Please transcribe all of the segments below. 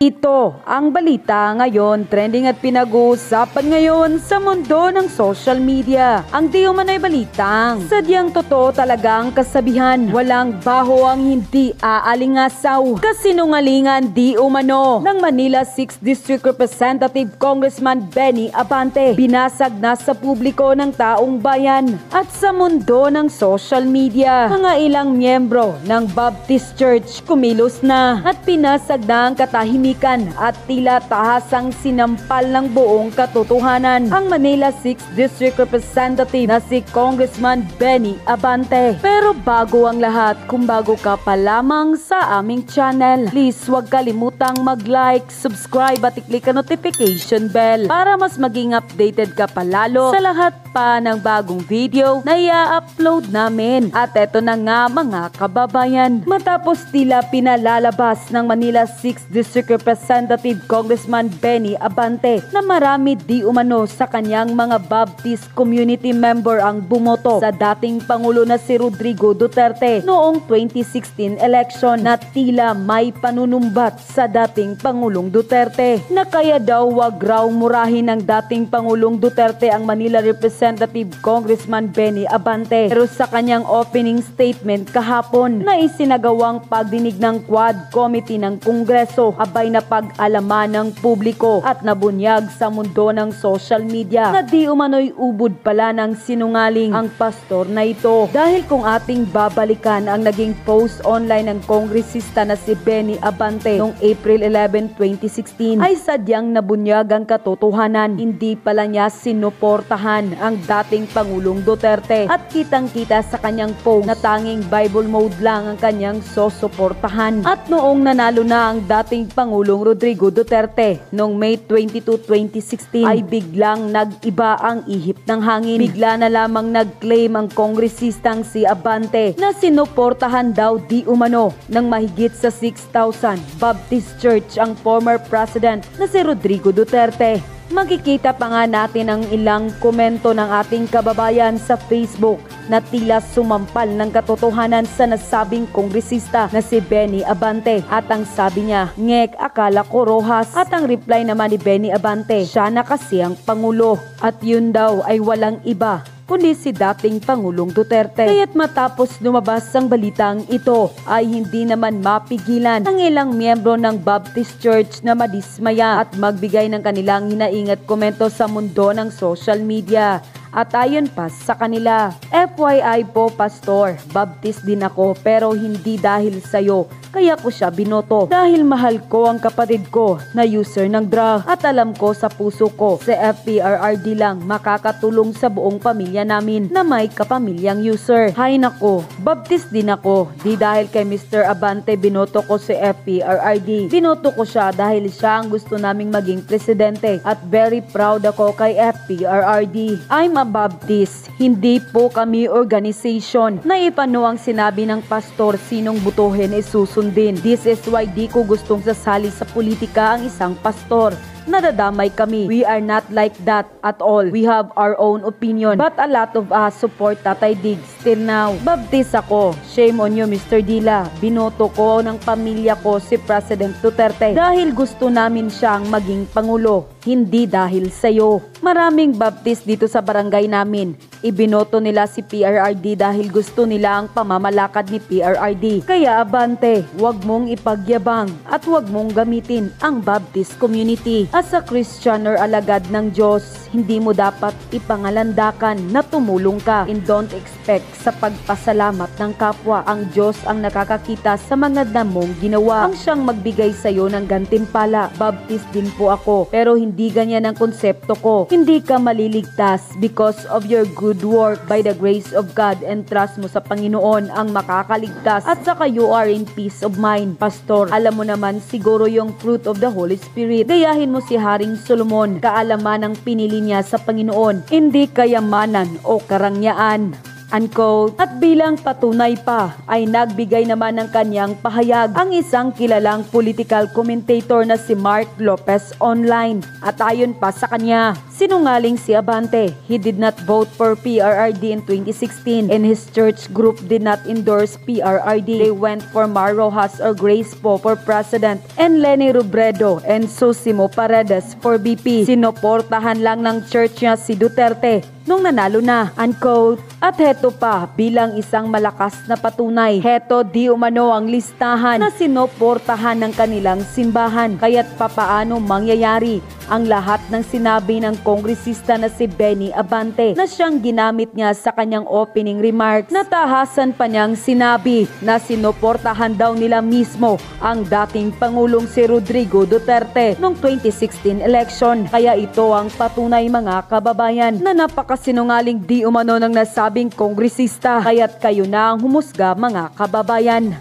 Ito ang balita ngayon, trending at pinag-uusapan ngayon sa mundo ng social media. Ang di umano'y balitang sadyang totoo talaga ang kasabihan, walang baho ang hindi aalingasaw. Kasinungalingan di umano ng Manila 6th District Representative Congressman Benny Abante. Binasag na sa publiko ng taong bayan at sa mundo ng social media. Mga ilang miyembro ng Baptist Church kumilos na at pinasag na ang katahimikan at tila tahasang sinampal ng buong katotohanan ang Manila 6th District Representative na si Congressman Benny Abante. Pero bago ang lahat, kung bago ka pa lamang sa aming channel, please huwag kalimutang mag-like, subscribe at i-click ang notification bell para mas maging updated ka palalo sa lahat pa ng bagong video na i-upload namin. At eto na nga mga kababayan, matapos tila pinalalabas ng Manila 6th District Representative Congressman Benny Abante na marami di umano sa kanyang mga Baptist community member ang bumoto sa dating Pangulo na si Rodrigo Duterte noong 2016 election na tila may panunumbat sa dating Pangulong Duterte na kaya daw wag raw murahin ng dating Pangulong Duterte ang Manila Representative Congressman Benny Abante. Pero sa kanyang opening statement kahapon na isinagawang pagdinig ng Quad Committee ng Kongreso, abay na pag-alaman ng publiko at nabunyag sa mundo ng social media na di umano'y ubod pala ng sinungaling ang pastor na ito. Dahil kung ating babalikan ang naging post online ng kongresista na si Benny Abante noong April 11, 2016 ay sadyang nabunyag ang katotohanan. Hindi pala niya sinuportahan ang dating Pangulong Duterte at kitang-kita sa kanyang post na tanging Bible mode lang ang kanyang sosuportahan. At noong nanalo na ang dating Pangulong Rodrigo Duterte noong May 22, 2016 ay biglang nag-iba ang ihip ng hangin. Bigla na lamang nag-claim ang kongresistang si Abante na sinuportahan daw di umano ng mahigit sa 6,000 Baptist Church ang former president na si Rodrigo Duterte. Makikita pa nga natin ang ilang komento ng ating kababayan sa Facebook na tila sumampal ng katotohanan sa nasabing kongresista na si Benny Abante. At ang sabi niya, ngek akala ko Rojas. At ang reply naman ni Benny Abante, siya na kasi ang Pangulo. At yun daw ay walang iba kundi si dating Pangulong Duterte. Kaya't matapos lumabas ang balitang ito ay hindi naman mapigilan ang ilang miyembro ng Baptist Church na madismaya at magbigay ng kanilang hinaing at komento sa mundo ng social media. At ayon pa sa kanila, FYI po Pastor, Baptist din ako pero hindi dahil sa'yo, kaya ko siya binoto. Dahil mahal ko ang kapatid ko na user ng drug at alam ko sa puso ko si FPRRD lang makakatulong sa buong pamilya namin na may kapamilyang user. Hay nako, Baptist din ako. Di dahil kay Mr. Abante binoto ko si FPRRD. Binoto ko siya dahil siya ang gusto naming maging presidente at very proud ako kay FPRRD. I'm a Baptist, hindi po kami organization na ipano ang sinabi ng pastor sinong butuhin ay susundin. This is why di ko gustong sasali sa politika ang isang pastor. Nadadamay kami. We are not like that at all. We have our own opinion. But a lot of us support Tatay Diggs till now. Baptist ako. Shame on you, Mr. Dila. Binoto ko ng pamilya ko si President Duterte dahil gusto namin siyang maging Pangulo. Hindi dahil sa'yo. Maraming Baptist dito sa barangay namin. Ibinoto nila si PRRD dahil gusto nila ang pamamalakad ni PRRD. Kaya Abante, wag mong ipagyabang at wag mong gamitin ang Baptist community. As a Christian or alagad ng Diyos, hindi mo dapat ipangalandakan na tumulong ka and don't expect sa pagpasalamat ng kapwa. Ang Diyos ang nakakakita sa mga damong ginawa. Ang siyang magbigay sa'yo ng gantimpala. Baptist din po ako pero hindi ganyan ang konsepto ko. Hindi ka maliligtas because of your good work. By the grace of God and trust mo sa Panginoon ang makakaligtas at saka you are in peace of mind. Pastor, alam mo naman siguro yung fruit of the Holy Spirit. Gayahin mo si Haring Solomon, kaalaman ang pinili niya sa Panginoon, hindi kayamanan o karangyaan. Unquote. At bilang patunay pa ay nagbigay naman ng kanyang pahayag ang isang kilalang political commentator na si Mark Lopez online. At ayon pa sa kanya, Sinungaling si Abante. He did not vote for PRRD in 2016 and his church group did not endorse PRRD. They went for Mar Rojas or Grace Poe for president and Leni Robredo and Sosimo Paredes for VP. Sinoportahan lang ng church niya si Duterte nung nanalo na, unquote. At heto pa, bilang isang malakas na patunay, heto di umano ang listahan na sinoportahan ng kanilang simbahan. Kaya't papaano mangyayari ang lahat ng sinabi ng kongresista na si Benny Abante na siyang ginamit niya sa kanyang opening remarks. Natahasan pa niyang sinabi na sinoportahan daw nila mismo ang dating Pangulong si Rodrigo Duterte noong 2016 election. Kaya ito ang patunay mga kababayan na napakasinungaling di umano ng nasabing kongresista. Kaya't kayo na ang humusga mga kababayan.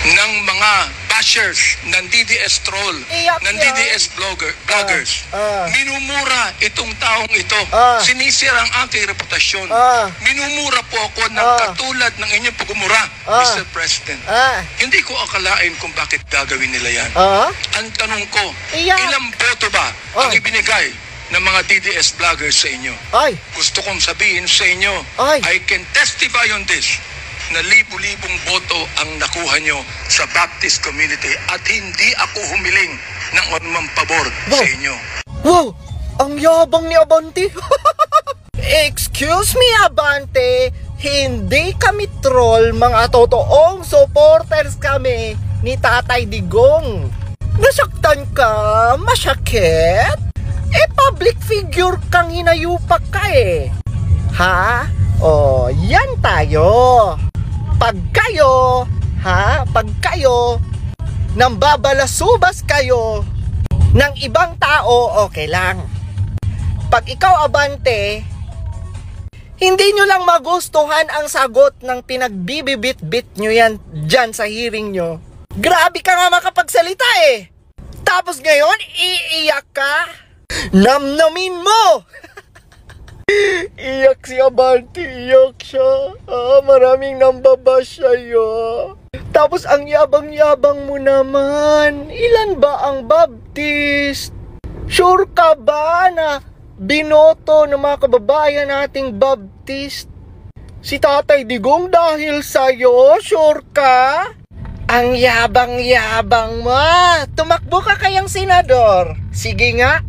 Ng mga bashers ng DDS troll, ng DDS vloggers. Minumura itong taong ito. Sinisira ang aking reputasyon. Minumura po ako ng katulad ng inyong pagmumura, Mr. President. Hindi ko akalain kung bakit gagawin nila yan. Ang tanong ko, ilang boto ba ang ibinigay ng mga DDS vloggers sa inyo? Gusto kong sabihin sa inyo, I can testify on this, na libu-libong boto ang nakuha nyo sa Baptist community at hindi ako humiling ng anumang pabor sa inyo. Wow! Ang yabang ni Abante! Excuse me, Abante! Hindi kami troll, mga totoong supporters kami ni Tatay Digong. Nasaktan ka? Masyakit? Public figure kang hinayupak ka Ha? Yan tayo. Pag kayo nang babalasubas kayo ng ibang tao, okay lang. Pag ikaw, Abante, hindi nyo lang magustuhan ang sagot ng pinagbibibit-bit nyo yan dyan sa hearing nyo. Grabe ka nga makapagsalita Tapos ngayon, iiyak ka? Namnamin mo! Iyak si Abante, iyak siya. Maraming nambabash sa'yo. Tapos ang yabang-yabang mo naman. Ilan ba ang Baptist? Sure ka ba na binoto ng mga kababayan nating Baptist si Tatay Digong dahil sa'yo? Sure ka? Ang yabang-yabang mo. Tumakbo ka kayang senador. Sige nga.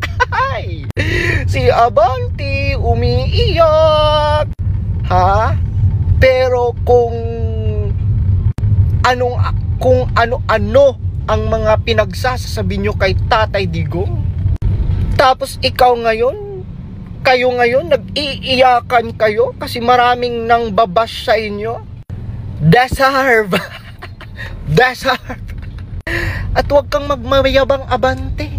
Si Abante umiiyak. Pero kung ano-ano ang mga pinagsasabi nyo kay Tatay Digong, tapos kayo ngayon nag-iiyakan kayo kasi maraming nang babash sa inyo. Deserve. At huwag kang magmayabang, Abante.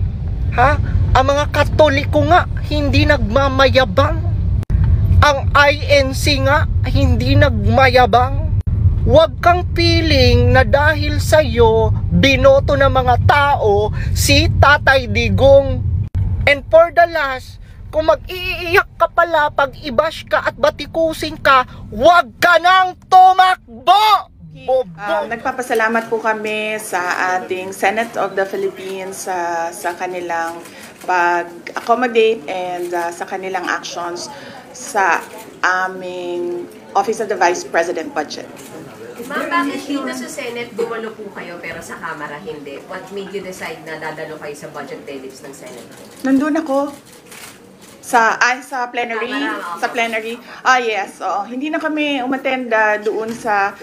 Ang mga Katoliko nga hindi nagmamayabang. Ang INC nga hindi nagmayabang. Huwag kang feeling na dahil sa'yo binoto ng mga tao si Tatay Digong. And for the last, kung mag-iiyak ka pala pag i-bash ka at batikusin ka, huwag ka nang tumakbo! Nagpapasalamat po kami sa ating Senate of the Philippines sa kanilang pag-accommodate and sa kanilang actions sa aming Office of the Vice President budget. Ma'am, bakit dito sa Senate dumalo po kayo pero sa Kamara hindi? What made you decide na dadalo kayo sa budget deadlines ng Senate? Nandun ako sa plenary. Sa plenary. Yes. Hindi na kami umattend doon sa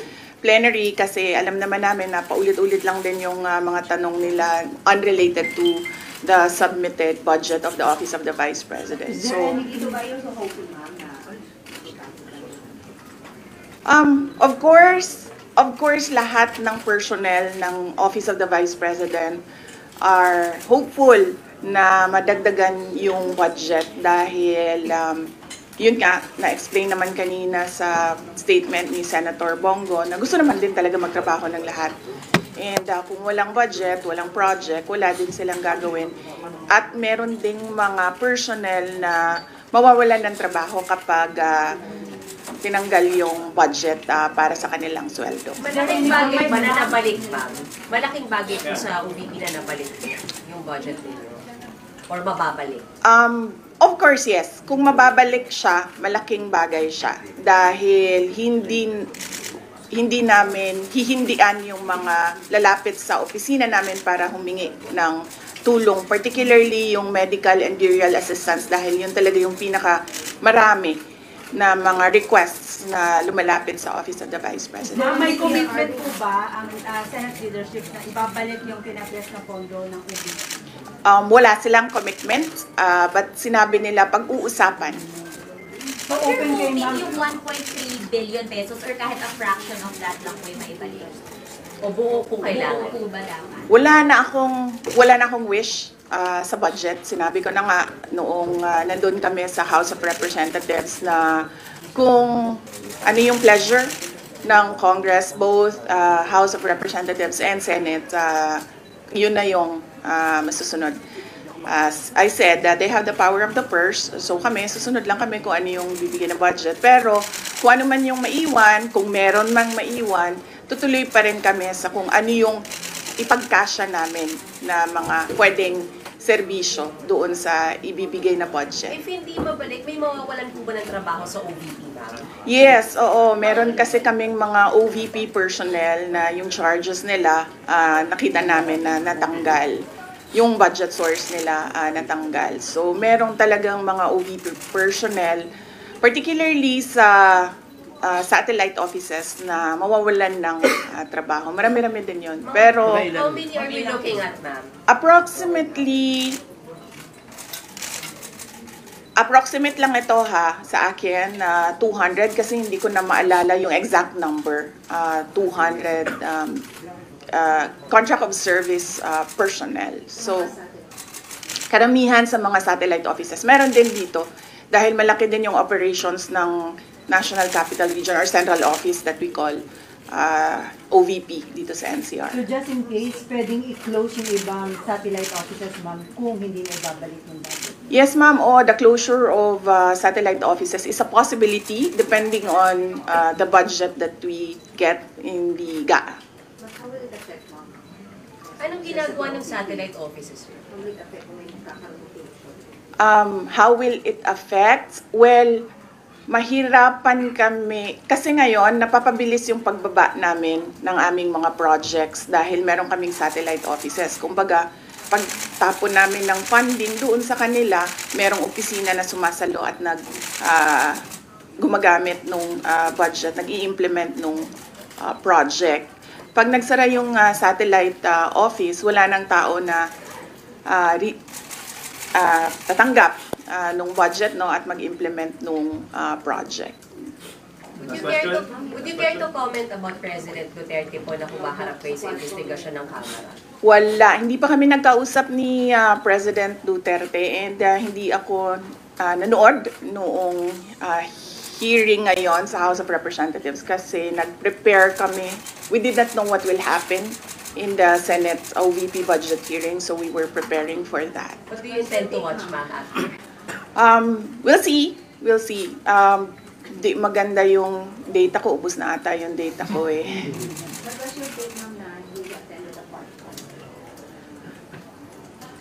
plenary kasi alam naman namin na paulit-ulit lang din yung mga tanong nila unrelated to the submitted budget of the Office of the Vice President. So, of course, lahat ng personnel ng Office of the Vice President are hopeful na madagdagan yung budget dahil yun nga, na-explain naman kanina sa statement ni Senator Bongo na gusto naman din talaga magtrabaho ng lahat. And kung walang budget, walang project, wala din silang gagawin. At meron ding mga personnel na mawawalan ng trabaho kapag tinanggal yung budget para sa kanilang sweldo. Malaking bagay ba na nabalik, ma'am? Malaking bagay po sa OVP na nabalik yung budget ninyo? Or mababalik? Of course, yes. Kung mababalik siya, malaking bagay siya. Dahil hindi namin hihindian yung mga lalapit sa opisina namin para humingi ng tulong, particularly yung medical and burial assistance dahil yun talaga yung marami na mga requests na lumalapit sa Office of the Vice President. May commitment po ba ang Senate leadership na ibabalik yung tinapos na pondo ng OVP? Wala silang commitment, but sinabi nila pag-uusapan. So open kayo, ma'am? Yung 1.3 billion pesos or kahit a fraction of that lang po yung maibalik? O buo po kailangan? Buo po ba dapat? Wala na akong wish sa budget. Sinabi ko na nga noong nandun kami sa House of Representatives na kung ano yung pleasure ng Congress, both House of Representatives and Senate, yun na yung masusunod. As I said, they have the power of the purse. So kami, susunod lang kami kung ano yung bibigyan na budget. Pero kung ano man yung maiwan, kung meron mang maiwan, tutuloy pa rin kami sa kung ano yung ipagkasya namin na mga pwedeng serbisyo doon sa ibibigay na budget. If hindi mabalik, may mawawalan po ba ng trabaho sa OVP, ma'am? Yes, oo. Meron kasi kaming mga OVP personnel na yung charges nila, nakita namin na natanggal. Yung budget source nila natanggal. So, merong talagang mga OVP personnel, particularly sa satellite offices na mawawalan ng trabaho. Marami-rami din yun. Pero, How many are we looking at, ma'am? Approximate lang ito sa akin, 200 kasi hindi ko na maalala yung exact number. 200 contract of service personnel. So, karamihan sa mga satellite offices. Meron din dito dahil malaki din yung operations ng National Capital Region or Central Office that we call OVP dito sa NCR. So just in case, pwedeng i-close yung ibang satellite offices, ma'am, kung hindi na ibabalik yung budget? Yes, ma'am. The closure of satellite offices is a possibility depending on the budget that we get in the GAA. Anong ginagawa ng satellite offices? How will it affect? Well, mahirapan kami. Kasi ngayon, napapabilis yung pagbaba namin ng aming mga projects dahil meron kaming satellite offices. Kumbaga, pagtapon namin ng funding doon sa kanila, merong opisina na sumasalo at gumagamit nung budget, nag-i-implement nung project. Pag nagsara yung satellite office, wala nang tao na tatanggap nung budget at mag-implement nung project. Would you care to comment about President Duterte po na humaharap kayo sa investigasyon ng Kamara? Wala. Hindi pa kami nagkausap ni President Duterte and hindi ako nanood noong hearing ngayon sa House of Representatives kasi nag-prepare kami. We did not know what will happen in the Senate OVP budget hearing, so we were preparing for that. What do you intend to watch, ma'am? We'll see. We'll see. Maganda yung data ko. Ubus na ata yung data ko eh.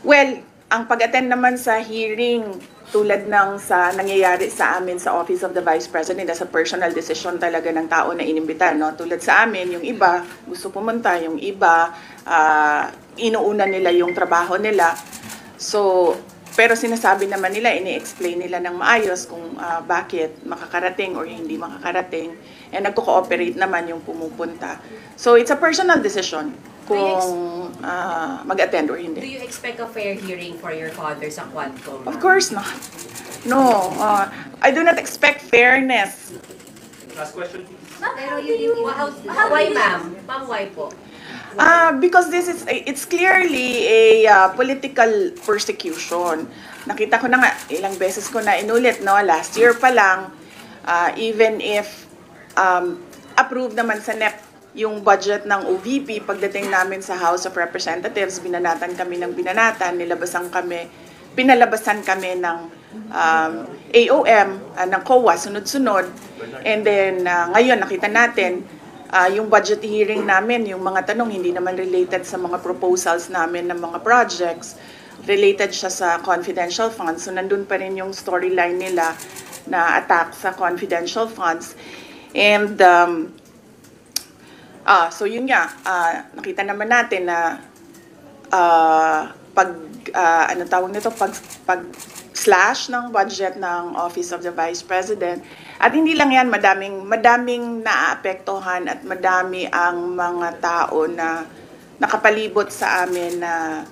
Well, ang pag-attend naman sa hearing tulad ng sa nangyayari sa amin sa Office of the Vice President, as a personal decision talaga ng tao na inimbita, no? Tulad sa amin, yung iba gusto pumunta, yung iba inuuna nila yung trabaho nila. So, pero sinasabi naman nila, ini-explain nila ng maayos kung bakit makakarating or hindi makakarating. And nagko-cooperate naman yung pumupunta. So, it's a personal decision kung mag-attend or hindi. Do you expect a fair hearing for your father sa Quadcom? Of course not. No, I do not expect fairness. Last question. Pero you Why, ma'am? Ma'am, why po? Because it's clearly a political persecution. Nakita ko na nga, ilang beses ko na inulit, no? Last year pa lang, even if approved naman sa NEP yung budget ng OVP, pagdating namin sa House of Representatives, binanatan kami ng binanatan, pinalabasan kami ng AOM, ng COA, sunod-sunod. And then, ngayon, nakita natin, yung budget hearing namin, yung mga tanong, hindi naman related sa mga proposals namin ng mga projects. related siya sa confidential funds. So nandun pa rin yung storyline nila na attack sa confidential funds. And so yun nga, nakita naman natin na pag slash ng budget ng Office of the Vice President. At hindi lang yan, madaming naaapektuhan at madami ang mga tao na nakapalibot sa amin na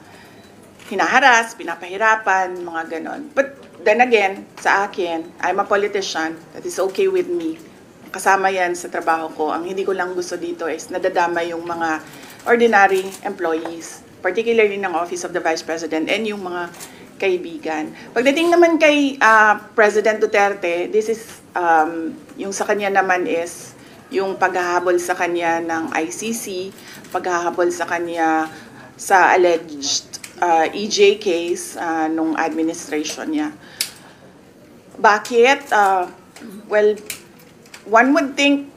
hinaharas, pinapahirapan, mga ganon. But then again, sa akin, I'm a politician. That is okay with me. Kasama yan sa trabaho ko. Ang hindi ko lang gusto dito is nadadama yung mga ordinary employees, particularly ng Office of the Vice President and yung mga kaibigan. Pagdating naman kay President Duterte, this is, yung sa kanya naman is yung paghahabol sa kanya ng ICC, paghahabol sa kanya sa alleged EJ case nung administration niya. Bakit? Well, one would think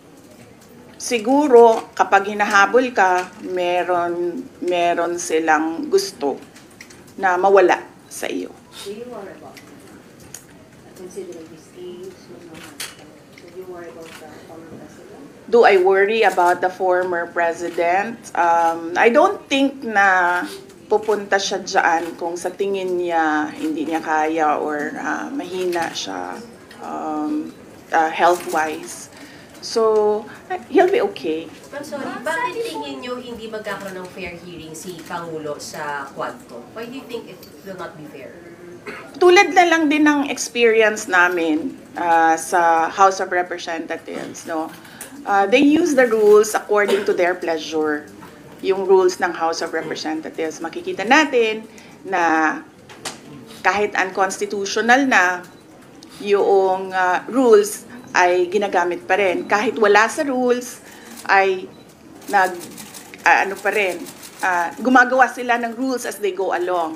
siguro kapag hinahabol ka, meron silang gusto na mawala sa iyo. Do you worry about considering this case? Do you worry about the former president? Do I worry about the former president? I don't think na pupunta siya dyan kung sa tingin niya hindi niya kaya or mahina siya health-wise. So, he'll be okay. Ma'am, sorry, bakit tingin nyo hindi magkakaroon ng fair hearing si Pangulo sa Quadcom? Why do you think it will not be fair? Tulad na lang din ng experience namin sa House of Representatives, no? They use the rules according to their pleasure. Yung rules ng House of Representatives, makikita natin na kahit unconstitutional na yung rules ay ginagamit pa rin. Kahit wala sa rules, ay gumagawa sila ng rules as they go along,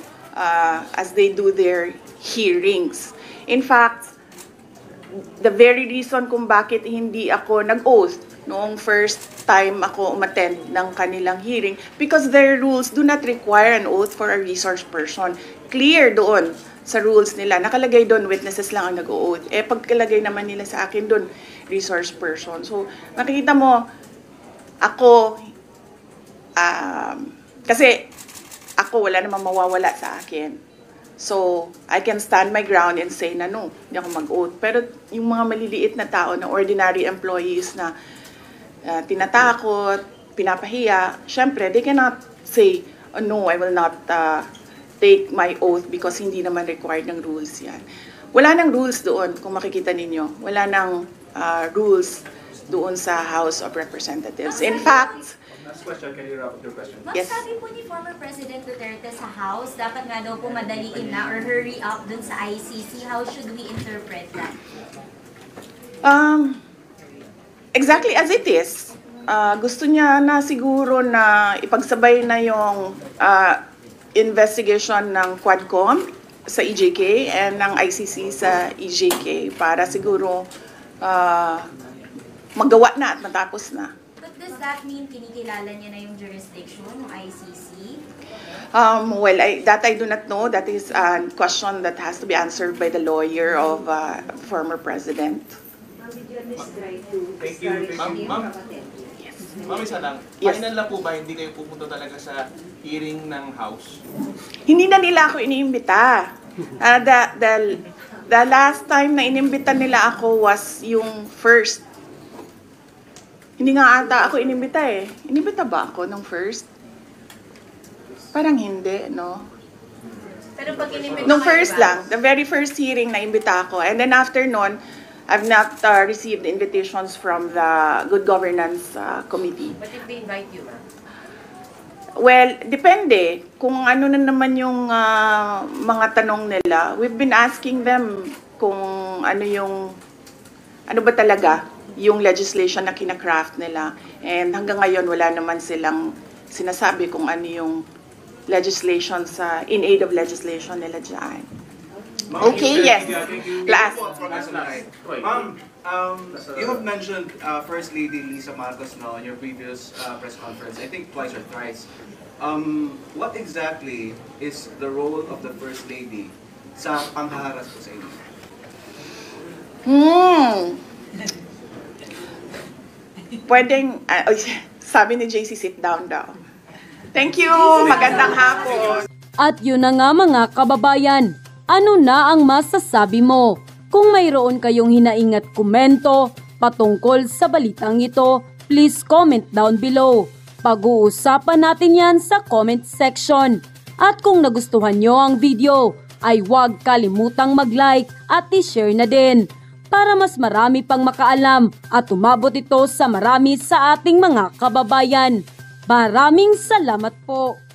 as they do their hearings. In fact, the very reason kung bakit hindi ako nag-oath noong first time ako umattend ng kanilang hearing, because their rules do not require an oath for a resource person. Clear doon sa rules nila. Nakalagay doon, witnesses lang ang nag-o-oath. Pagkalagay naman nila sa akin doon, resource person. So, makikita mo, ako, kasi ako, wala namang mawawala sa akin. So, I can stand my ground and say na no, hindi ako mag-oath. Pero yung mga maliliit na tao, na ordinary employees na tinatakot, pinapahiya, syempre, they cannot say, oh, no, I will not take my oath because hindi naman required ng rules yan. Wala nang rules doon, kung makikita ninyo. Wala nang rules doon sa House of Representatives. In fact, last question, can you wrap up your question? Yes. Sabi po ni former President Duterte sa House, dapat nga daw po madaliin na or hurry up dun sa ICC. How should we interpret that? Exactly as it is. Gusto niya na siguro na ipagsabay na yung investigation ng Quadcom sa EJK and ng ICC sa EJK para siguro magawa na at matapos na. But does that mean kinikilala niya na yung jurisdiction ng ICC? Well, that I do not know. That is a question that has to be answered by the lawyer of former president. Thank you. Ma'am, isa lang. Yes. Final na po ba hindi kayo pupunta talaga sa hearing ng House? Hindi na nila ako iniimbita. The last time na inimbita nila ako was yung first. Hindi nga ata ako inimbita eh. Inimbita ba ako nung first? Parang hindi, no? Pero pag inimbita Nung first lang, the very first hearing na imbita ako. And then after nun, I've not received invitations from the Good Governance Committee. But if they invite you, ma'am? Well, depende. Kung ano na naman yung mga tanong nila. We've been asking them kung ano ba talaga yung legislation na kinakraft nila. And hanggang ngayon, wala naman silang sinasabi kung ano yung legislation in aid of legislation nila dyan. Okay, yes. Last. Ma'am, you have mentioned First Lady Lisa Marcos now in your previous press conference, I think twice or thrice. what exactly is the role of the First Lady sa panghaharas po sa inyo? Pwedeng, sabi ni JC, sit down daw. Thank you! Magandang hapon! At yun na nga mga kababayan, ano na ang masasabi mo? Kung mayroon kayong hinaing at komento patungkol sa balitang ito, please comment down below. Pag-uusapan natin yan sa comment section. At kung nagustuhan nyo ang video, ay huwag kalimutang mag-like at i-share na din para mas marami pang makaalam at umabot ito sa marami sa ating mga kababayan. Maraming salamat po!